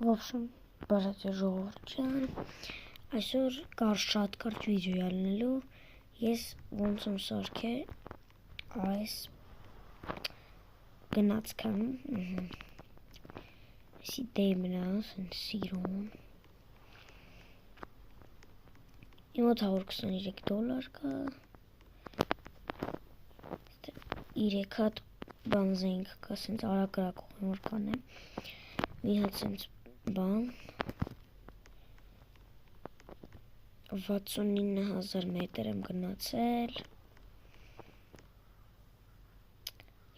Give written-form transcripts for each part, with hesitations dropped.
В общем, բարձր ժողովուրդ ջան, այսօր շատ կարճ վիդեո ալնելու, ես ոնց եմ սարքել այս գնացքն, այսի դեմնաս, սիրուն, իմ $823 կա, 3 հատ բանզենք կա, սենց արագ որ կանեմ, մի հատ սենց բան, 69,000 մետր եմ գնացել,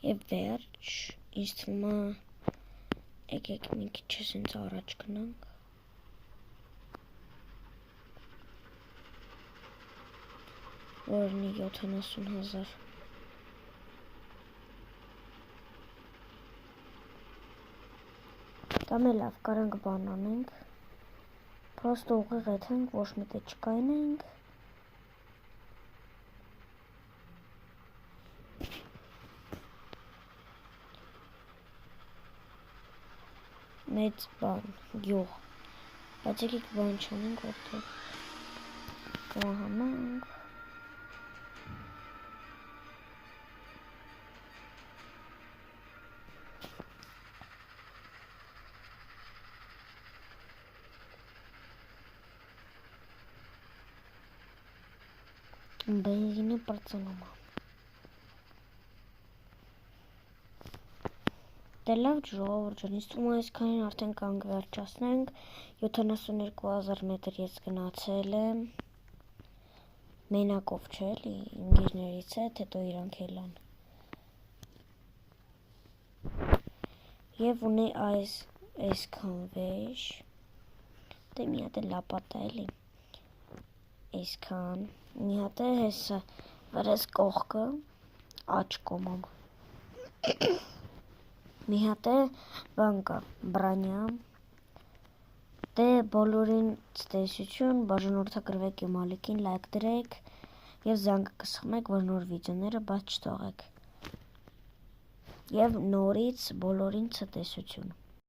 և վերջ, ինձ թվում է, եկեք մի քիչ սենց առաջ գնանք, որնի 70,000 Կամ է լավ, կարանք բան անենք, պրոստը ուղիղ եթենք, ոչ մի տեղ չկայնենք, մեծ բան, գյուղ, բայց եկեք բան չանենք, որտեղ կհանանք, բենզինը պրծնում է, դե լավ ժողովուրդ ջան, ինձ թվում է այսքանին արդեն կանք վերջացնենք, 72,000 մետր ես գնացել եմ, մենակով չէ էլի, ինգիրներից հետ, հետո իրանք էլ են, և ունի այսքան վեժ, դե մի հատ է լապատա էլի, այսքան, մի հատ է հեսը վրես կողքը, աչ կոմով, մի հատ է բան կա, բրանյա, դե բոլորին ցտեսություն, բաժանորդագրվեք իմ ալիքին, լայք դրեք, և զանգը կսխմեք, որ նոր վիդեոները բաց չթողեք, և նորից բոլորին ցտեսություն։